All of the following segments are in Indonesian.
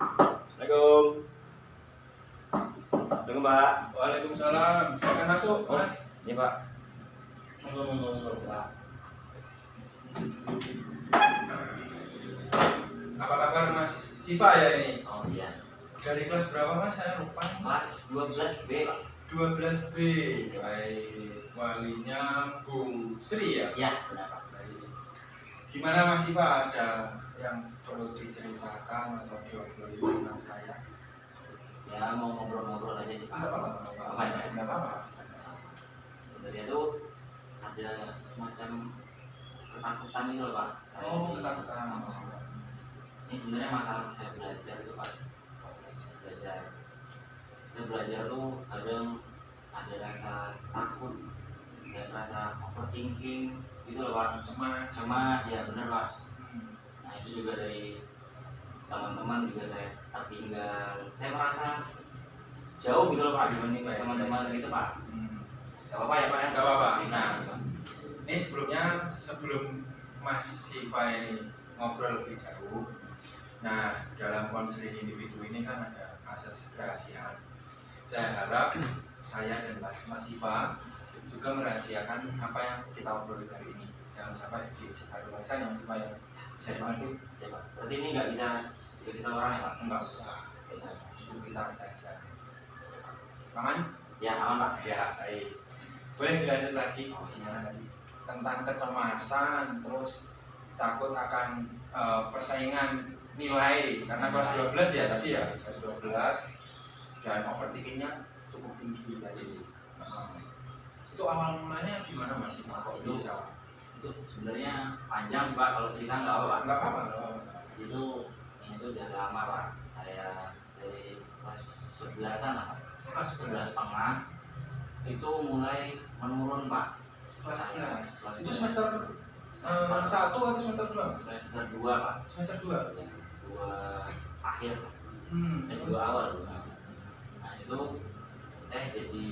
Assalamualaikum. Assalamualaikum Pak. Waalaikumsalam. Silakan masuk, Mas. Ini Pak. Monggo, Pak. Apa kabar Mas Siva ya ini? Oh iya. Dari kelas berapa Mas? Saya lupa. Kelas 12B Pak. 12B. Baik. Walinya Bung Sri ya? Ya benar Pak. Baik. Gimana Mas Siva? Ada yang perlu diceritakan atau diobrolin tentang saya? Ya mau ngobrol-ngobrol aja sih Pak. Enggak apa-apa. Apa ya? Enggak apa-apa. Sebenarnya tuh ada semacam ketakutan gitu loh Pak. Oh, ketakutan. Ini sebenarnya masalah saya belajar itu Pak. Saya belajar tuh kadang ada rasa takut dan rasa overthinking gitu loh Pak. Cemas ya benar Pak. Nah itu juga dari teman-teman juga saya tertinggal. Saya merasa jauh gitu loh Pak dibanding teman-teman gitu Pak. Gak apa-apa ya Pak ya? Gak apa-apa. Nah, ini sebelum Mas Siva ini ngobrol lebih jauh. Nah, dalam konseling individu ini kan ada asas kerahasiaan. Saya harap saya dan Mas Siva juga merahasiakan apa yang kita obrolin hari ini. Jangan sampai disebarluaskan yang supaya bisa dibantu. ya Pak. Berarti ini nggak bisa dikasih tahu orang ya Pak? Enggak usah. Cukup kita saja. Aman? Ya aman Pak. Ya, baik. Boleh dilanjut lagi? Oh, gimana tadi? Tentang kecemasan, terus takut akan persaingan nilai karena kelas 12 ya tadi ya, kelas 12 dan overthinkingnya cukup tinggi tadi. Itu awal mulanya gimana Mas? Kok bisa? Itu sebenarnya panjang Pak, kalau cerita nggak apa Pak? Nggak apa-apa. Itu udah lama Pak. Saya dari kelas 11-an lah Pak. Kelas 11 setengah itu mulai menurun Pak. Kelas 11. Kelas Itu 11. semester 1 atau semester 2? Semester 2 Pak. Semester 2. Ya, 2 akhir Pak. Terus? 2 awal. Nah itu saya jadi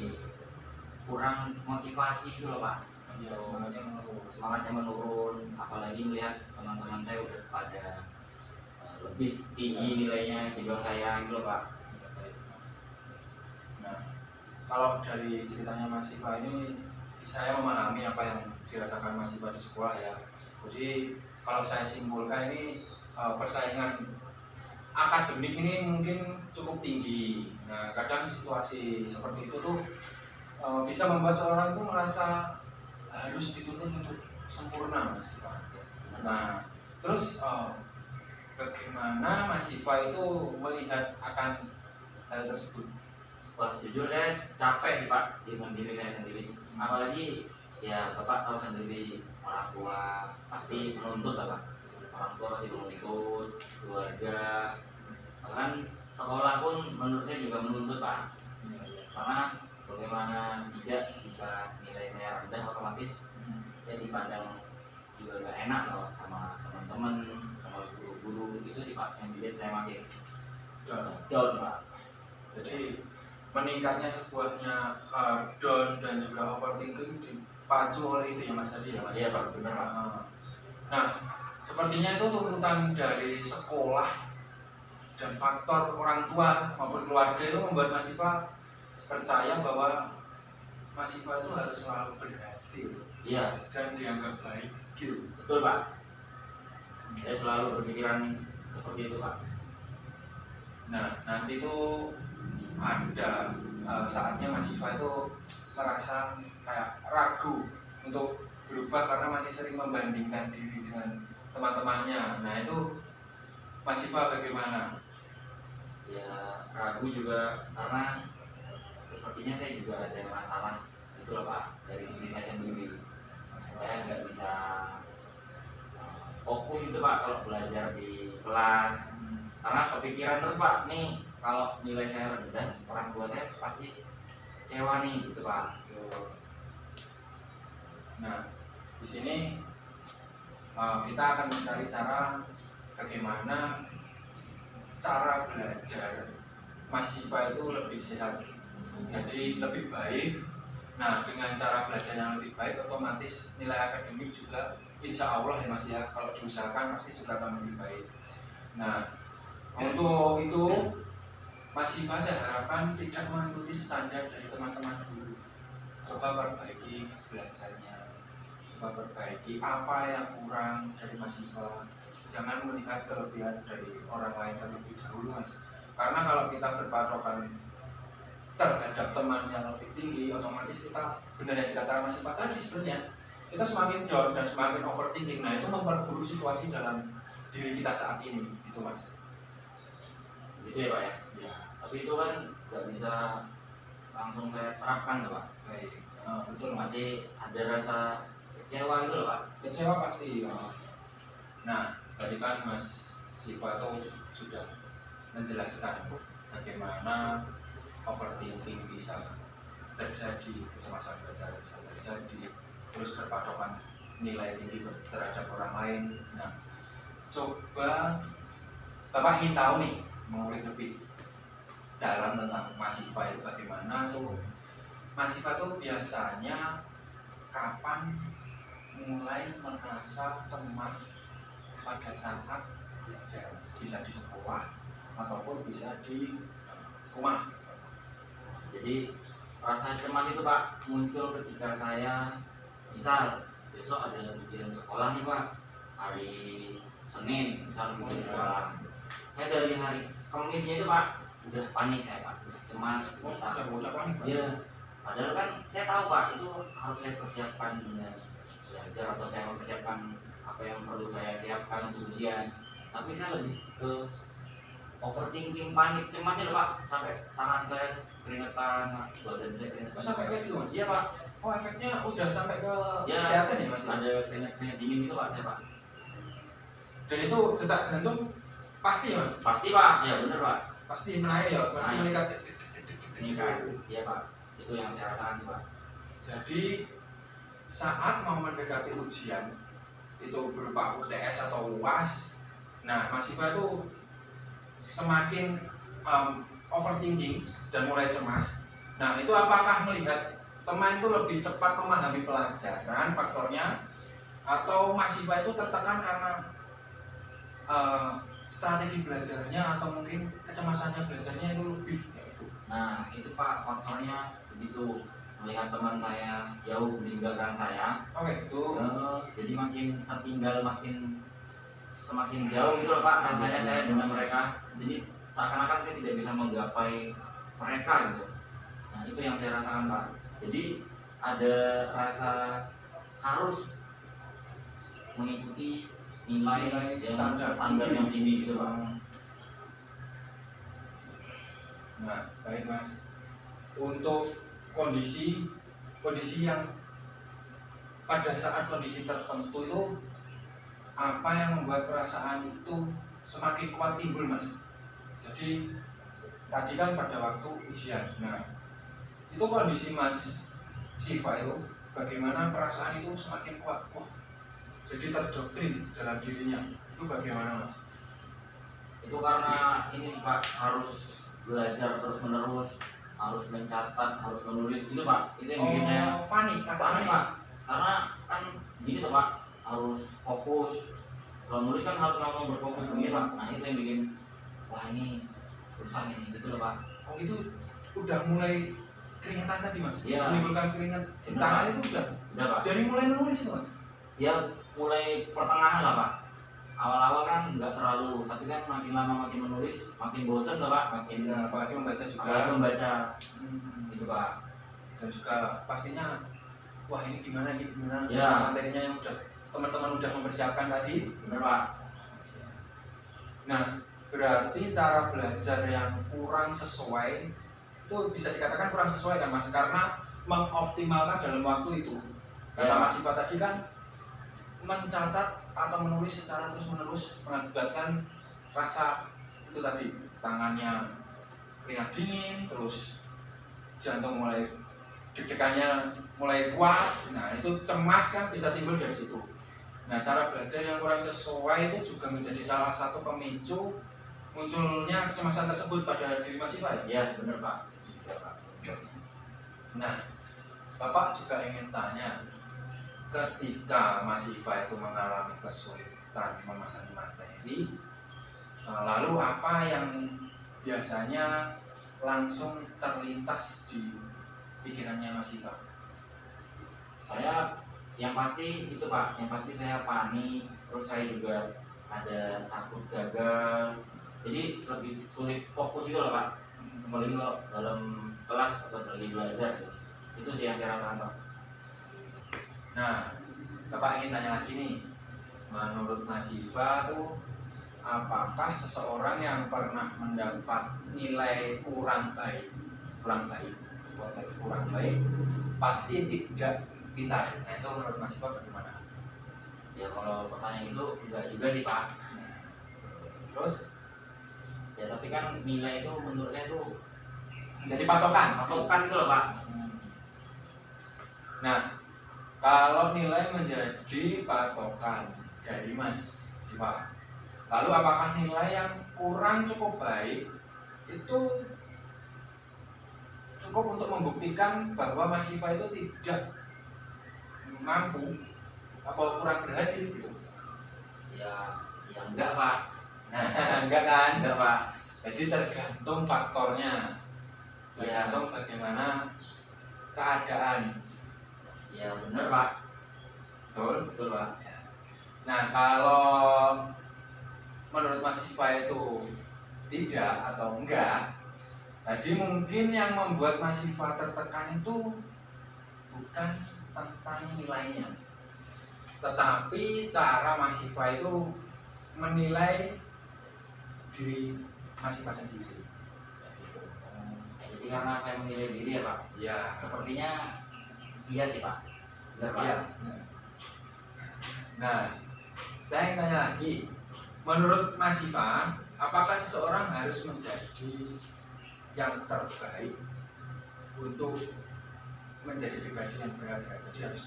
kurang motivasi gitu loh Pak. Ya, Semangatnya menurun, apalagi melihat teman-teman saya udah pada lebih tinggi nilainya di bawah saya gitu loh Pak. Nah, kalau dari ceritanya Mas Siva ini saya memahami apa yang dirasakan Mas Siva di sekolah ya. Jadi kalau saya simpulkan ini persaingan akademik ini mungkin cukup tinggi. Nah, kadang situasi seperti itu tuh bisa membuat seorang itu merasa harus dituntut untuk sempurna Mas Siva. Nah, terus bagaimana Mas Siva itu melihat akan hal tersebut? Wah jujur saya capek sih Pak dengan diri saya sendiri. Apalagi ya Bapak tahu sendiri orang tua pasti menuntut lah Pak. Orang tua pasti menuntut, keluarga, bahkan sekolah pun menurut saya juga menuntut Pak. Karena bagaimana tidak jika nilai saya rendah otomatis saya dipandang juga gak enak loh sama teman-teman, sama guru-guru itu sih Pak yang bikin saya makin down Pak. Jadi meningkatnya sebuahnya down dan juga overthinking dipacu oleh itu ya Mas Hadi ya Mas? Iya Pak, benar Pak. Nah, sepertinya itu tuntutan dari sekolah dan faktor orang tua maupun keluarga itu membuat Mas Siva percaya bahwa Mas Siva itu harus selalu berhasil. Iya. Dan dianggap baik gitu. Betul Pak. Saya selalu berpikiran seperti itu Pak. Nah, nanti itu ada saatnya Mas Siva itu merasa kayak ragu untuk berubah karena masih sering membandingkan diri dengan teman-temannya. Nah itu Mas Siva bagaimana? Ya ragu juga karena sepertinya saya juga ada masalah itu loh Pak dari diri saya sendiri. Saya nggak bisa fokus itu Pak kalau belajar di kelas karena kepikiran terus Pak nih kalau nilai saya rendah orang tua saya pasti kecewa nih gitu Pak. Nah di sini kita akan mencari cara bagaimana cara belajar Mas Siva itu lebih sehat, jadi lebih baik. Nah dengan cara belajar yang lebih baik otomatis nilai akademik juga insya Allah ya Mas ya, kalau diusahakan pasti juga akan lebih baik. Nah Untuk itu Mas Siva saya harapkan tidak mengikuti standar dari teman-teman dulu. Coba perbaiki belajarnya, coba perbaiki apa yang kurang dari Mas Siva. Jangan melihat kelebihan dari orang lain terlebih dahulu, Mas. Karena kalau kita berpatokan terhadap teman yang lebih tinggi, otomatis kita benar yang dikatakan Mas Siva tadi sebenarnya kita semakin down dan semakin overthinking. Nah itu memperburuk situasi dalam diri kita saat ini, gitu Mas. Gitu ya Pak ya. Ya. Tapi itu kan nggak bisa langsung saya terapkan ya Pak. Baik, betul Mas. Masih ada rasa kecewa gitu loh Pak. Kecewa pasti. Nah, tadi kan Mas Siva itu sudah menjelaskan bagaimana overthinking bisa terjadi, kecemasan belajar bisa terjadi, terus berpatokan nilai tinggi terhadap orang lain. Nah, coba Bapak ingin tahu nih, mengulik lebih dalam tentang Mas Siva itu bagaimana tuh. Mas Siva tuh biasanya kapan mulai merasa cemas pada saat belajar, bisa di sekolah ataupun bisa di rumah. Jadi rasa cemas itu Pak muncul ketika saya misal besok ada ujian sekolah nih Pak, hari Senin misal ujian sekolah. Saya dari hari Kamisnya itu Pak udah panik saya Pak, udah cemas, Udah panik. Iya. Padahal kan saya tahu Pak itu harus saya persiapkan dengan belajar atau saya mempersiapkan apa yang perlu saya siapkan untuk ujian. Tapi saya lebih ke overthinking, panik, cemas ya Pak, sampai tangan saya keringetan, badan saya keringetan. Oh, sampai kayak gitu Mas? Iya Pak. Oh, efeknya udah sampai ke Ya, kesehatan ya Mas? ada keringet dingin gitu Pak saya Pak. Dan itu detak jantung pasti ya Mas? Pasti Pak, ya bener Pak. Pasti menaik ya, pasti Naik. meningkat. Ini kan, iya Pak. Itu yang saya rasakan Pak. Jadi saat mau mendekati ujian itu berupa UTS atau UAS, nah Mas Siva itu semakin overthinking dan mulai cemas. Nah itu apakah melihat teman itu lebih cepat memahami pelajaran faktornya, atau Mas Siva itu tertekan karena strategi belajarnya atau mungkin kecemasannya belajarnya itu lebih gitu. Nah itu Pak faktornya begitu, melihat teman saya jauh meninggalkan saya. Oke, itu Jadi makin tertinggal, semakin jauh gitu loh Pak rasanya saya dengan mereka. Jadi seakan-akan saya tidak bisa menggapai mereka gitu. Nah itu yang saya rasakan Pak. Jadi ada rasa harus mengikuti nilai standar yang tinggi gitu Pak. Nah, baik Mas. Untuk kondisi yang pada saat kondisi tertentu itu apa yang membuat perasaan itu semakin kuat timbul Mas? Jadi tadi kan pada waktu ujian. Nah, itu kondisi Mas Siva itu bagaimana perasaan itu semakin kuat? Wah, jadi terdoktrin dalam dirinya. Itu bagaimana Mas? Itu karena ini sih Pak, harus belajar terus menerus, harus mencatat, harus menulis itu Pak. Itu yang bikin saya panik, panik Pak. Karena kan gini tuh Pak, harus fokus. Kalau nulis kan harus langsung berfokus begini Pak. Nah itu yang bikin wah ini susah ini gitu loh Pak. Oh itu udah mulai keringetan tadi Mas? Iya. Menimbulkan keringat di tangan itu udah Pak. dari mulai menulis itu Mas? Ya mulai pertengahan lah Pak. Awal-awal kan nggak terlalu, tapi kan makin lama makin menulis, makin bosan lah Pak. Makin Ya, apalagi membaca juga. apalagi membaca gitu Pak. Dan juga pastinya wah ini gimana Ya. materinya yang udah teman-teman udah mempersiapkan tadi. Bener Pak. Nah berarti cara belajar yang kurang sesuai itu bisa dikatakan kurang sesuai kan Mas, karena mengoptimalkan dalam waktu itu. Kata Ya. Mas Siva tadi kan mencatat atau menulis secara terus menerus mengakibatkan rasa itu tadi, tangannya keringat dingin, terus jantung mulai deg-degannya mulai kuat. Nah itu cemas kan bisa timbul dari situ. Nah cara belajar yang kurang sesuai itu juga menjadi salah satu pemicu munculnya kecemasan tersebut pada diri Mas Siva ya? Ya bener Pak. Ya, Pak. Nah Bapak juga ingin tanya, ketika Mas Siva itu mengalami kesulitan memahami materi, lalu apa apa yang biasanya langsung terlintas di pikirannya Mas Siva? Saya yang pasti itu Pak, yang pasti saya panik, terus saya juga ada takut gagal, jadi lebih sulit fokus itu loh Pak, apalagi kalau dalam kelas atau lagi belajar gitu. Itu sih yang saya rasakan Pak. Nah, Bapak ingin tanya lagi nih, menurut Mas Siva tuh apakah seseorang yang pernah mendapat nilai kurang baik, konteks kurang baik, pasti tidak pintar? Nah itu menurut Mas Siva bagaimana? Ya kalau pertanyaan itu enggak juga sih Pak. Terus Ya tapi kan nilai itu menurut saya itu jadi patokan. patokan itu loh Pak. Nah, kalau nilai menjadi patokan dari Mas Siva, lalu apakah nilai yang kurang cukup baik itu cukup untuk membuktikan bahwa Mas Siva itu tidak mampu atau kurang berhasil gitu? Ya enggak Pak. Nah, enggak kan? Enggak Pak. Jadi tergantung faktornya, tergantung bagaimana keadaan. Ya benar Pak. Betul? Betul Pak. Nah, kalau menurut Mas Siva itu tidak atau enggak, jadi mungkin yang membuat Mas Siva tertekan itu bukan tentang nilainya, tetapi cara Mas Siva itu menilai diri Mas Siva sendiri. Jadi karena saya menilai diri ya Pak. Ya, Sepertinya iya sih Pak. Benar Pak. iya. Nah, saya ingin tanya lagi, menurut Mas Siva, apakah seseorang harus menjadi yang terbaik untuk menjadi pribadi yang berharga? Jadi harus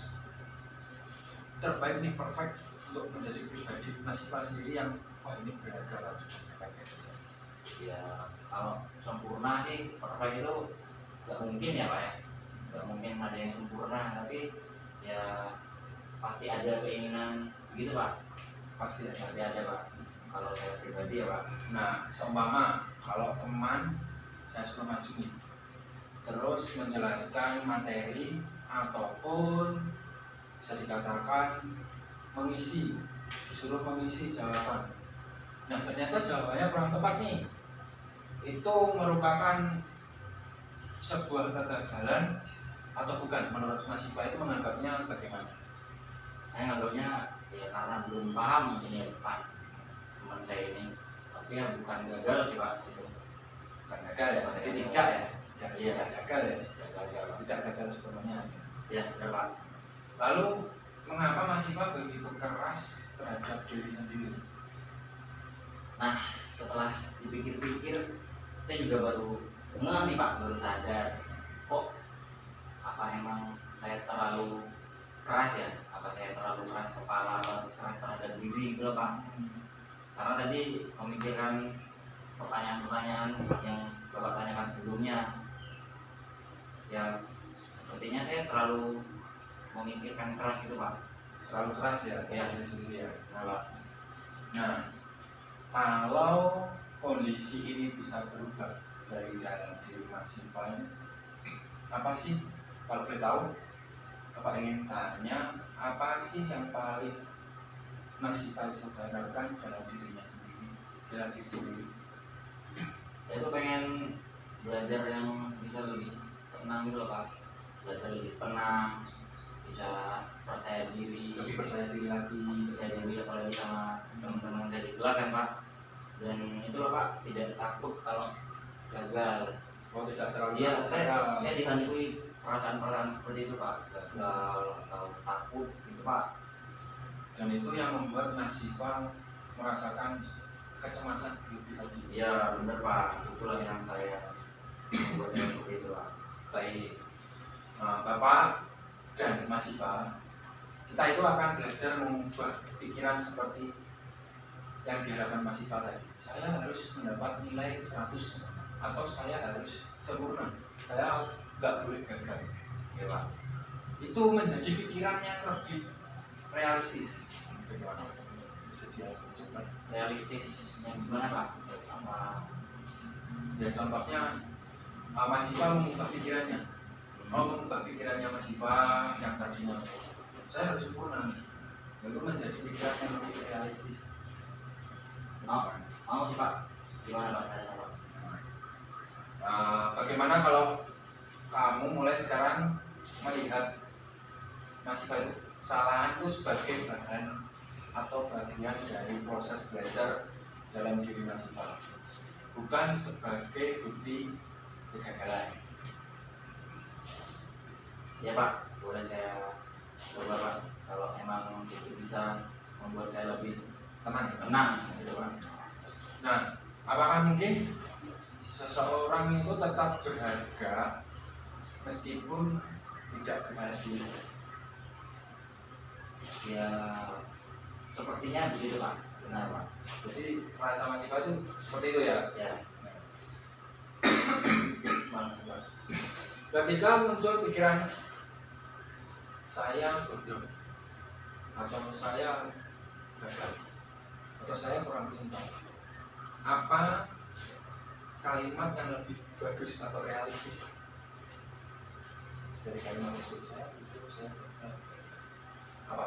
terbaik nih, perfect untuk menjadi pribadi Mas Siva sendiri yang wah ini berharga lah. Ya kalau sempurna sih perfect itu nggak mungkin ya Pak ya. Nggak mungkin ada yang sempurna, tapi ya pasti ada keinginan begitu Pak. Pasti ada. Pasti ada Pak. Kalau saya pribadi ya Pak. Nah, seumpama kalau teman saya suruh maju nih, terus menjelaskan materi ataupun bisa dikatakan disuruh mengisi jawaban. Nah, ternyata jawabannya kurang tepat nih. Itu merupakan sebuah kegagalan atau bukan? Menurut Mas Siva itu menganggapnya bagaimana? Saya nganggapnya ya karena belum paham mungkin ya Pak teman saya ini. Tapi ya bukan gagal sih Pak itu. Bukan gagal ya, jadi tidak ya? Iya. Tidak gagal ya? Tidak gagal Pak. Tidak gagal sepenuhnya. Ya benar Pak. Lalu mengapa Mas Siva begitu keras terhadap diri sendiri? Nah setelah dipikir-pikir saya juga baru ngeh nih Pak, baru sadar kok apa emang saya terlalu keras ya, apa saya terlalu keras kepala, apa keras terhadap diri gitu loh Pak. Karena tadi memikirkan pertanyaan-pertanyaan yang Bapak tanyakan sebelumnya, ya sepertinya saya terlalu memikirkan keras gitu Pak. Terlalu keras ya, Ya. diri sendiri ya. Nah Pak, Nah, kalau kondisi ini bisa berubah dari dalam diri Mas Siva ini, apa sih kalau boleh tahu? Bapak ingin tanya, apa sih yang paling Mas Siva itu harapkan dalam dirinya sendiri, dalam diri sendiri? saya tuh pengen belajar yang bisa lebih tenang gitu loh Pak, belajar lebih tenang, bisa percaya diri, Lebih percaya diri lagi. percaya diri apalagi sama teman-teman saya di kelas kan Pak. Dan itu loh Pak, tidak takut kalau gagal. Oh, tidak terlalu Iya, gagal. saya dihantui perasaan-perasaan seperti itu Pak, gagal atau takut gitu Pak. Dan itu yang membuat Mas Siva merasakan kecemasan lebih lagi. Iya benar Pak, itulah yang saya membuat saya seperti itu Pak. Baik, Bapak dan Mas Siva, kita itu akan belajar mengubah pikiran seperti yang diharapkan Mas Siva tadi. Saya harus mendapat nilai 100 atau saya harus sempurna, saya nggak boleh gagal ya Pak. Itu menjadi pikiran yang lebih realistis. Bagaimana? Bisa dia coba? Realistis yang gimana Pak? sama Ya contohnya Mas Siva mengubah pikirannya, mengubah pikirannya Mas Siva yang tadinya saya harus sempurna, lalu menjadi pikiran yang lebih realistis. mau sih Pak, gimana Pak caranya Pak? Bagaimana kalau kamu mulai sekarang melihat Mas Siva itu kesalahan itu sebagai bahan atau bagian dari proses belajar dalam diri Mas Siva, bukan sebagai bukti kegagalan. Ya Pak, boleh saya coba Pak, kalau emang itu bisa membuat saya lebih tenang gitu Pak. Nah, apakah mungkin seseorang itu tetap berharga meskipun tidak berhasil? Ya sepertinya begitu Pak, benar Pak. Jadi rasa Mas Siva itu seperti itu ya. Ya, Ketika muncul pikiran saya bodoh, atau saya gagal, atau saya kurang pintar, apa kalimat yang lebih bagus atau realistis dari kalimat tersebut? Saya bodoh, saya gagal. Apa?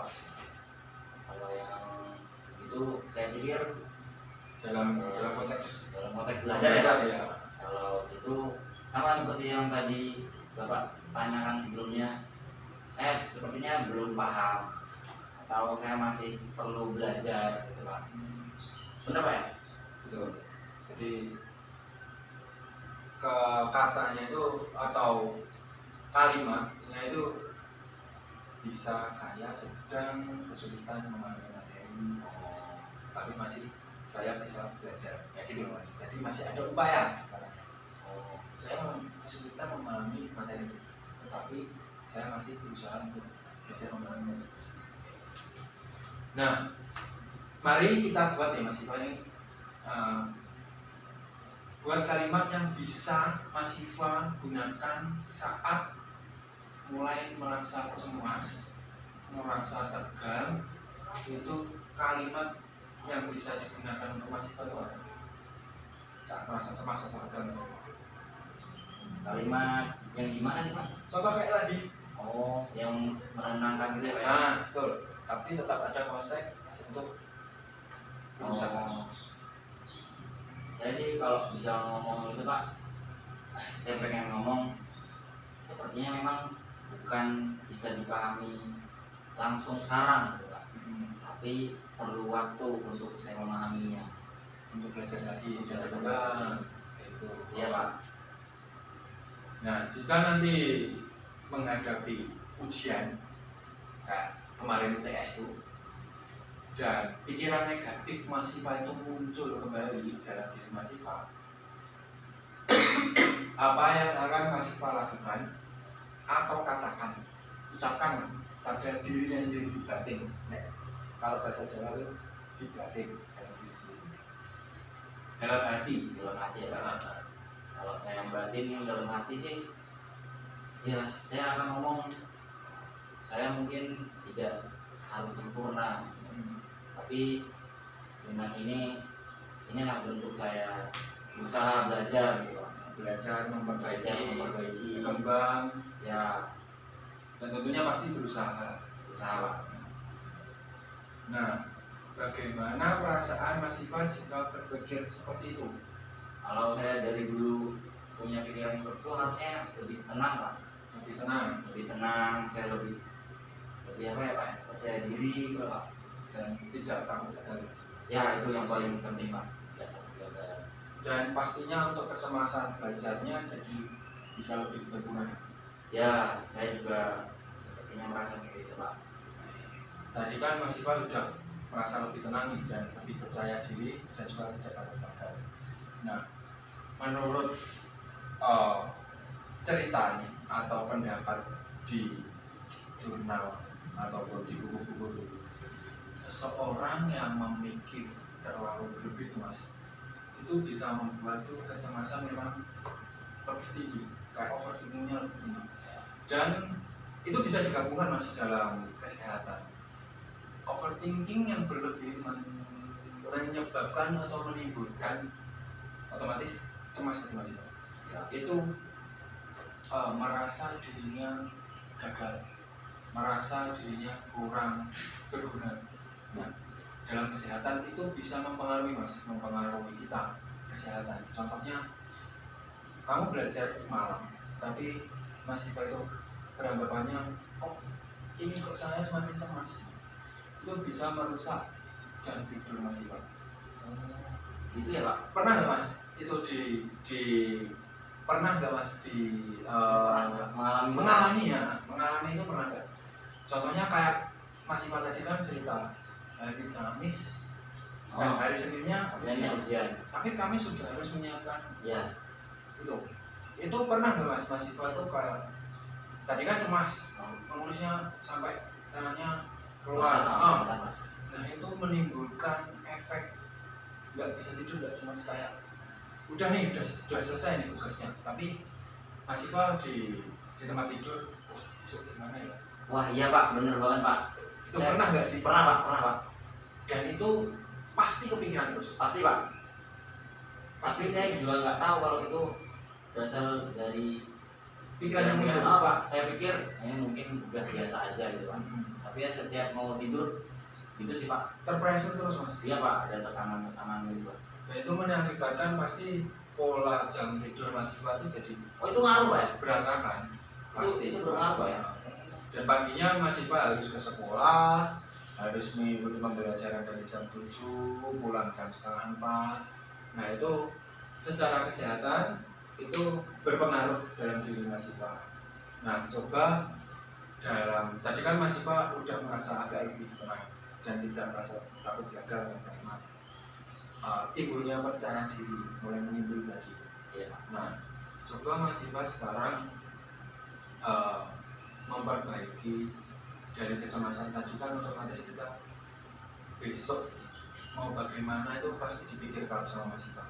kalau yang itu saya pikir Dalam konteks belajar ya. ya. Kalau itu sama seperti yang tadi Bapak tanyakan sebelumnya, saya sepertinya belum paham atau saya masih perlu belajar gitu Pak. Benar Pak ya? Betul. Jadi ke katanya itu atau kalimatnya itu bisa saya sedang kesulitan memahami materi, tapi masih saya bisa belajar, ya gitu Mas. Jadi masih ada upaya. Saya kesulitan memahami materi, tetapi saya masih berusaha untuk belajar memahami materi. Nah, mari kita buat ya Mas Siva ini, buat kalimat yang bisa Mas Siva gunakan saat mulai merasa cemas, merasa tegang. Itu kalimat yang bisa digunakan untuk Mas Siva itu apa? Saat merasa cemas atau tegang. Kalimat yang gimana sih Pak? Contoh kayak tadi. Oh, yang menenangkan gitu ya Pak ya? Nah, betul. Tapi tetap ada konteks untuk berusaha. Saya sih kalau bisa ngomong itu Pak, saya pengen ngomong sepertinya memang bukan bisa dipahami langsung sekarang gitu Pak, tapi perlu waktu untuk saya memahaminya. Untuk belajar lagi dan Belajar coba lagi. itu. Iya Pak. Nah, jika nanti menghadapi ujian kayak kemarin UTS itu dan pikiran negatif Mas Siva itu muncul kembali dalam diri Mas Siva, apa yang akan Mas Siva lakukan atau katakan, ucapkan pada dirinya sendiri di batin? Nah, kalau bahasa Jawa itu di batin, dalam diri sendiri, dalam hati. Dalam hati ya Pak. Kalau yang batin dalam hati sih, ya saya akan ngomong, saya mungkin tidak harus sempurna, tapi dengan inilah bentuk saya berusaha belajar gitu Pak. Belajar memperbaiki, memperbaiki, berkembang, ya dan tentunya pasti berusaha. Pak. Nah, bagaimana perasaan Mas Siva jika berpikir seperti itu? Kalau saya dari dulu punya pikiran seperti itu, harusnya lebih tenang Pak. Lebih tenang Lebih tenang, saya lebih apa ya Pak, percaya diri gitu Pak. dan tidak takut gagal. Ya itu yang paling penting Pak. Ya, gagal. Dan pastinya untuk kecemasan belajarnya jadi bisa lebih berkurang. Ya, saya juga sepertinya merasa seperti itu Pak. Tadi kan Mas Siva sudah merasa lebih tenang nih dan lebih percaya diri dan juga tidak takut gagal. Nah, menurut cerita nih atau pendapat di jurnal ataupun di buku-buku dulu, seseorang yang memikir terlalu berlebih tuh Mas, itu bisa membuat tuh kecemasan memang lebih tinggi, kayak overthinkingnya lebih tinggi. Dan itu bisa digabungkan Mas dalam kesehatan. Overthinking yang berlebih menyebabkan atau menimbulkan otomatis cemas tadi mahasiswa. Ya. Itu merasa dirinya gagal, merasa dirinya kurang berguna. Nah, dalam kesehatan itu bisa mempengaruhi mas, mempengaruhi kita kesehatan. Contohnya, kamu belajar malam, tapi mahasiswa itu beranggapannya, oh ini kok saya semakin cemas, itu bisa merusak jam tidur mahasiswa. Itu ya Pak. Pernah nggak mas? Itu pernah nggak mas mengalami itu pernah nggak? Contohnya kayak Mas Ivan tadi kan cerita hari Kamis, hari Seninnya ujian. Tapi kami sudah harus menyiapkan Ya. Itu pernah nggak mas Ivan itu kayak tadi kan cemas, menulisnya sampai tangannya keluar. Nah itu menimbulkan efek nggak bisa tidur, nggak sih mas, kayak udah nih udah selesai nih tugasnya, tapi Mas Ivan di tempat tidur, besok gimana ya? Wah iya Pak, bener banget Pak. Itu pernah nggak sih? Pernah Pak. Dan itu pasti kepikiran terus. Pasti Pak. Pasti saya juga nggak tahu kalau itu berasal dari Pikiran yang muncul. Pak. Saya pikir ini mungkin udah biasa aja gitu Pak. Tapi ya setiap mau tidur gitu sih Pak. Terpressure terus mas. Iya Pak, ada tekanan gitu Pak. Dan itu mengakibatkan pasti pola jam tidur Mas Ivan itu jadi Oh itu ngaruh Pak ya? berantakan. Pasti. Itu berpengaruh Pak ya? Dan paginya Mas Ivan harus ke sekolah, harus mengikuti pembelajaran dari jam 7, pulang jam setengah 4. Nah itu secara kesehatan itu berpengaruh dalam diri Mas Ivan. Nah coba tadi kan Mas Ivan udah merasa agak lebih tenang dan tidak merasa takut gagal karena timbulnya percaya diri mulai menimbul lagi. Iya. Nah, coba Mas Ivan sekarang memperbaiki dari kecemasan tadi kan, otomatis kita besok mau bagaimana itu pasti dipikirkan sama Mas Ivan.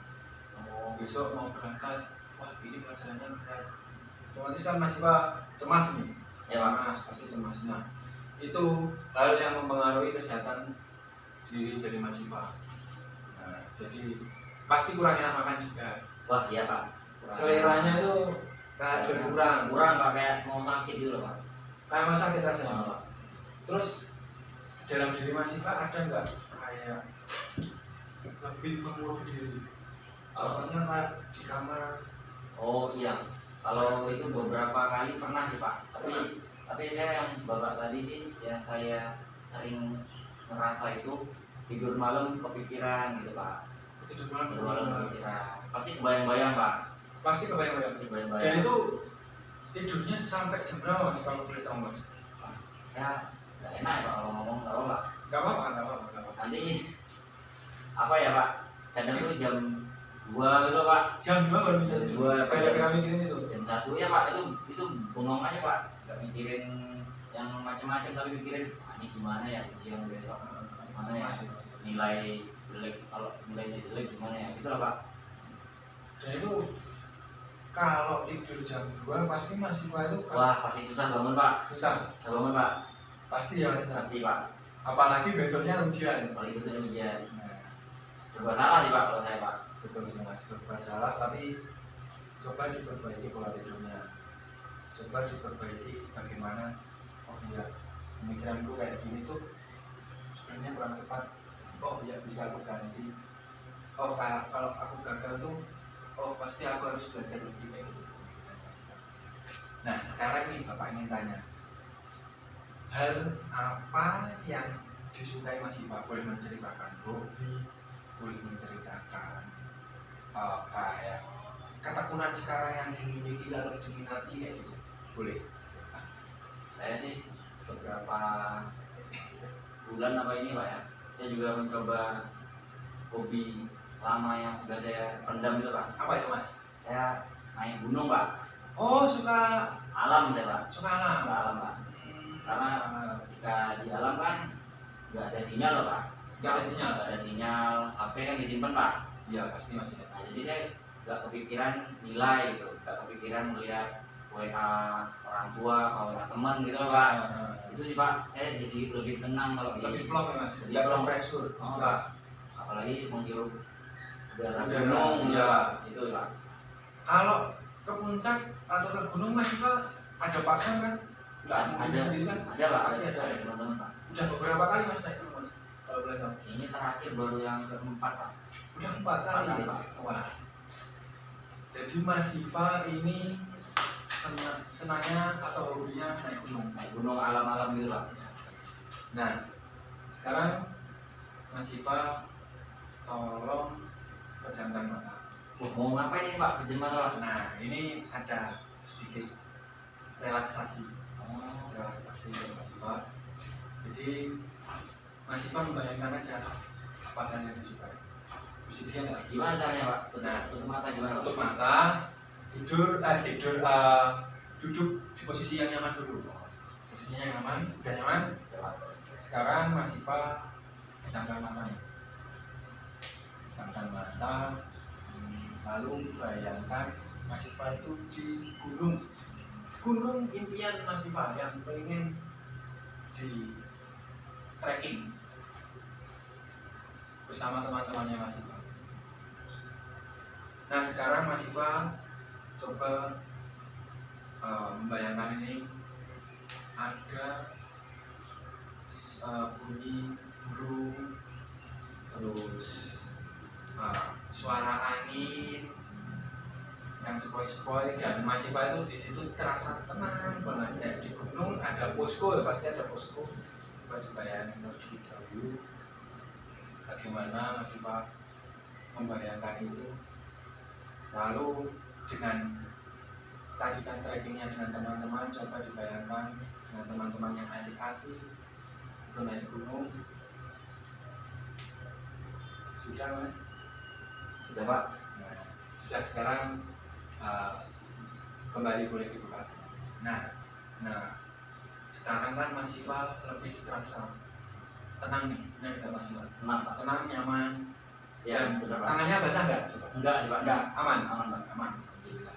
Besok mau berangkat, wah ini pelajarannya berat. Otomatis kan Mas Ivan cemas nih. Ya, cemas, pasti cemas. Nah, itu hal yang mempengaruhi kesehatan diri dari Mas Ivan. Nah, jadi pasti kurang enak makan juga. Wah iya Pak. Seleranya itu kayak berkurang. Kurang Pak, kayak mau sakit gitu loh Pak. Kayak mau sakit rasanya. Pak. Terus dalam diri Mas Ivan ada nggak kayak lebih mengurung diri? Contohnya kayak di kamar. Oh iya. Kalau itu beberapa kali pernah sih Pak. Tapi saya yang bapak tadi sih yang saya sering ngerasa itu tidur malam kepikiran gitu Pak. Tidur Tidur malam. malam kepikiran. Pasti kebayang-bayang Pak. Pasti kebayang-bayang. Pasti Dan kebayang-bayang. itu tidurnya sampai jam berapa Mas kalau boleh tahu Mas? Saya nggak enak ya Pak kalau ngomong nggak apa Pak. Nggak apa-apa. Nanti apa ya Pak? Kadang tuh jam 2 gitu Pak. Jam 2 baru bisa Jam tidur. 2 Kayak kira mikirin itu. Jam 1 ya Pak, itu bengong aja Pak. Nggak mikirin yang macam-macam, tapi mikirin ini gimana ya ujian besok, gimana ya nilai jelek, kalau nilainya jelek gimana ya, gitu lah Pak. Dan itu kalau tidur jam 2 pasti masih itu kan Wah pasti susah bangun Pak. susah. Susah bangun Pak. Pasti ya. Pasti Pak. Apalagi besoknya ujian. Kalau itu ujian. Nah, Serba salah sih Pak kalau saya Pak. betul sih Mas, serba salah, tapi coba diperbaiki pola tidurnya. Coba diperbaiki bagaimana, oh iya pemikiranku kayak gini tuh sebenarnya kurang tepat. Oh iya bisa aku ganti. Oh kayak kalau aku gagal tuh, oh pasti aku harus belajar lebih kayak gitu. Nah sekarang nih Bapak ingin tanya, hal apa yang disukai Mas Iva? Boleh menceritakan hobi, boleh menceritakan kayak ketekunan sekarang yang dimiliki atau diminati kayak gitu, boleh. Saya sih beberapa bulan apa ini Pak ya, saya juga mencoba hobi lama yang sudah saya pendam itu Pak. Apa itu Mas? Saya naik gunung Pak. Oh suka Alam saya Pak. suka alam. Suka alam Pak. Karena ketika di alam kan nggak ada sinyal loh Pak. Nggak ada sinyal. Nggak ada sinyal, HP kan disimpan Pak. Iya pasti Mas. Nah, jadi saya nggak kepikiran nilai gitu, nggak kepikiran melihat WA orang tua, WA teman gitu loh Pak. Itu sih Pak, saya jadi lebih tenang kalau Lebih plong ya Mas. Lebih Nggak plong. terpressure. Oh, Pak. Apalagi menghirup udara Udara, gunung ya. itu pak. Kalau ke puncak atau ke gunung Mas Siva ada pakan kan? Nggak mungkin Ada, sendiri kan? ada pak, Pasti ada. teman-teman pak. Udah beberapa kali Mas naik gunung Mas? Kalau boleh tahu. Ini terakhir baru yang keempat pak. Udah 4 kali. Empat kali, Pak. Wah. Jadi Mas Siva ini senangnya atau hobinya naik gunung. Naik gunung alam-alam gitu pak. Nah, sekarang Mas Siva tolong pejamkan mata. Mau ngapain ini pak? Kejemah pak. Nah, ini ada sedikit relaksasi. Oh, Relaksasi dari Mas Siva. Jadi Mas Siva membayangkan aja apa hal yang disukai. Bisa dia nggak? gimana caranya pak? Nah, Tutup mata gimana? Tutup mata, duduk di posisi yang nyaman dulu. Posisinya yang nyaman, udah nyaman. Ya, Pak. Sekarang Mas Siva pejamkan mata nih. Pejamkan mata, lalu bayangkan Mas Siva itu di gunung impian Mas Siva yang pengen di trekking bersama teman-temannya Mas Siva. Nah sekarang Mas Siva coba membayangkan ini ada bunyi burung, terus suara angin yang sepoi-sepoi, dan Mas Siva itu di situ terasa tenang banget. Kayak di gunung ada posko, ya pasti ada posko. Coba dibayangkan terlebih dahulu bagaimana Mas Siva membayangkan itu. Lalu dengan tadi kan trekkingnya dengan teman-teman, coba dibayangkan dengan teman-teman yang asik-asik itu naik gunung. Sudah Mas? Sudah pak. Nah, sudah. Sekarang kembali boleh dibuka. Nah sekarang kan Mas Siva lebih terasa tenang nih, benar nggak Mas Siva? Tenang pak. Tenang, nyaman. Ya, Dan benar pak. tangannya basah nggak? Coba. Enggak sih pak. Enggak, aman. Aman pak. Aman. Alhamdulillah.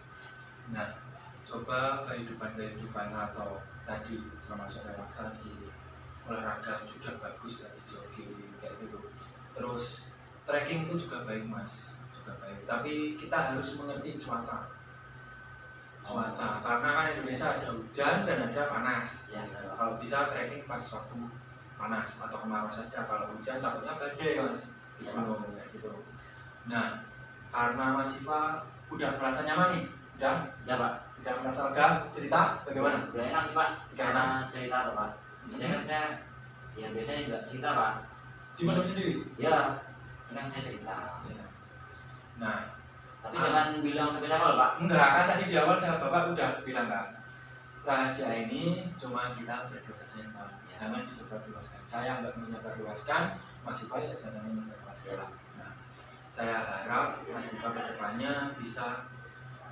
Nah, coba kehidupan atau tadi termasuk relaksasi, olahraga sudah bagus, tadi jogging kayak gitu. Terus trekking itu juga baik Mas, juga baik. Tapi kita harus mengerti cuaca. Karena kan Indonesia ada hujan dan ada panas. Ya, benar, Pak. Kalau bisa trekking pas waktu panas atau kemarau saja. Kalau hujan takutnya badai Mas. Iya, Kayak gitu. Nah, karena Mas Siva udah merasa nyaman nih, udah Pak. udah merasa lega, cerita bagaimana? Udah enak sih pak. Udah Karena cerita tuh pak. Biasanya kan saya, ya biasanya juga cerita pak. Gimana sendiri? Ya, ini kan saya cerita. Nah, Tapi jangan bilang sampai siapa loh pak. enggak, kan tadi di awal saya Bapak udah bilang kan, rahasia ini cuma kita berdua saja yang tahu. Jangan disebarluaskan. Saya nggak menyebarluaskan, Mas Siva ya jangan menyebarluaskan. Nah, saya harap Mas Siva kedepannya bisa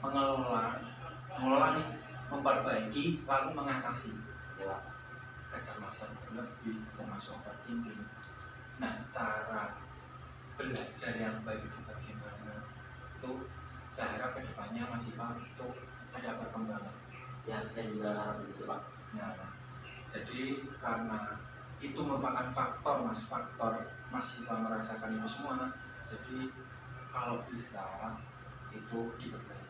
mengelola nih, memperbaiki lalu mengatasi Ya pak. kecemasan berlebih termasuk overthinking. Nah, cara belajar yang baik itu bagaimana? Itu saya harap kedepannya Mas Siva itu ada perkembangan. Ya saya juga harap begitu pak. Nah, jadi karena itu merupakan faktor Mas Siva merasakan itu semua. Jadi kalau bisa itu diperbaiki.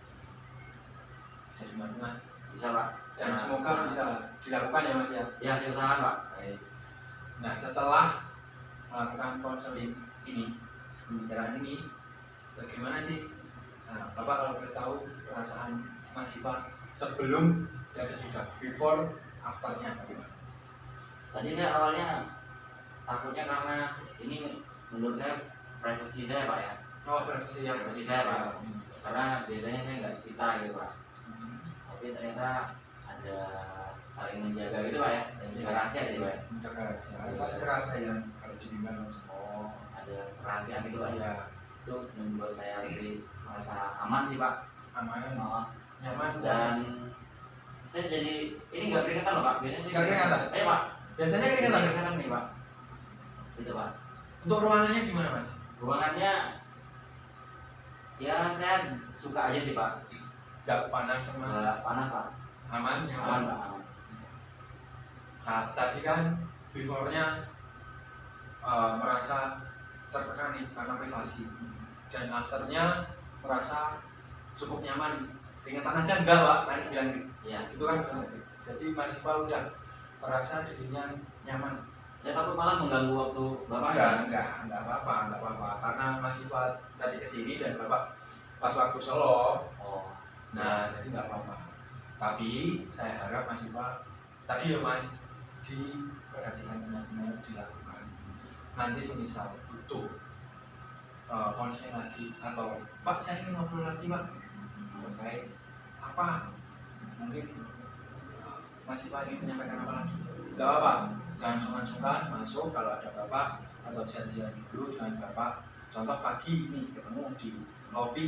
Bisa dibantu Mas. Bisa pak. Dan Ya, semoga bisa dilakukan ya Mas ya. Ya saya usahakan pak. Baik. Nah setelah melakukan konseling ini, pembicaraan ini, bagaimana sih? Nah, Bapak kalau boleh tahu perasaan Mas Siva sebelum dan sesudah, before, afternya bagaimana? Tadi saya awalnya takutnya karena ini menurut saya privasi saya pak ya. Oh, privasi ya. Privasi saya pak. Karena biasanya saya nggak cerita gitu pak. Tapi ternyata ada saling menjaga gitu pak ya. Dan menjaga rahasia gitu pak ya. Menjaga rahasia. Asas kerahasiaan kalau dibimbang Mas. Oh, ada kerahasiaan gitu pak ya. Ya, Itu membuat saya lebih merasa aman sih pak. aman, Oh, nyaman dan saya jadi ini nggak keringetan loh pak. Biasanya sih Nggak keringetan? Ayo pak. biasanya Biasanya keringetan. keringetan nih pak. Gitu pak. Untuk ruangannya gimana Mas? Ruangannya ya saya suka aja sih pak. Nggak panas kan Mas? Nggak panas pak. Aman, Aman nyaman. pak. Aman. Nah, tadi kan before-nya merasa tertekan nih karena privasi. dan afternya merasa cukup nyaman. Keringetan aja enggak Pak, kan bilang gitu. Iya. Itu kan jadi mahasiswa udah merasa dirinya nyaman. Saya takut malah mengganggu waktu bapak. Enggak apa-apa, karena mahasiswa tadi kesini dan bapak pas waktu Solo. Oh. Nah, jadi nggak apa-apa. Tapi saya harap mahasiswa tadi ya Mas, diperhatikan benar-benar, dilakukan. Nanti semisal butuh konseling lagi atau Pak saya ingin ngobrol lagi Pak terkait apa, mungkin mahasiswa ingin menyampaikan apa lagi, nggak apa-apa, jangan sungkan-sungkan masuk. Kalau ada bapak atau janjian dulu dengan bapak, contoh pagi ini ketemu di lobi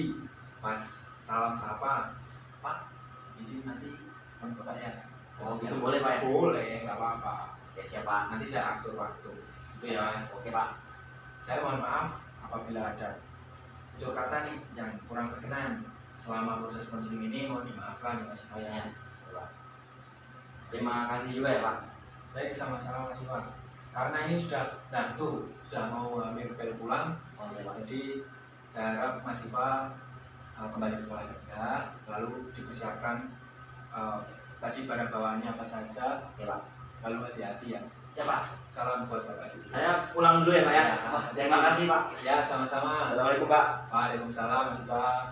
pas salam sapa, Pak izin nanti ketemu bapak ya. Oh, gitu boleh Pak ya? Boleh, nggak apa-apa. Oke, siapa? Nanti saya atur waktu. Itu ya Mas. Oke Pak. Saya mohon maaf apabila ada tutur kata nih yang kurang berkenan selama proses konseling ini, mohon dimaafkan ya Mas Ya. ya. Pak. Terima kasih juga ya Pak. Baik, sama-sama Mas Iwan. Karena ini sudah mau hampir bel pulang, Oh, ya, Pak. jadi saya harap Mas Iwan kembali ke kelas saja, lalu dipersiapkan tadi barang bawaannya apa saja, Ya Pak. lalu hati-hati ya. Siapa? Salam buat Bapak Ibu. Saya pulang dulu ya Pak ya. Ya. Terima kasih Pak. Ya, sama-sama. Assalamualaikum Pak. Waalaikumsalam Mas Iwan.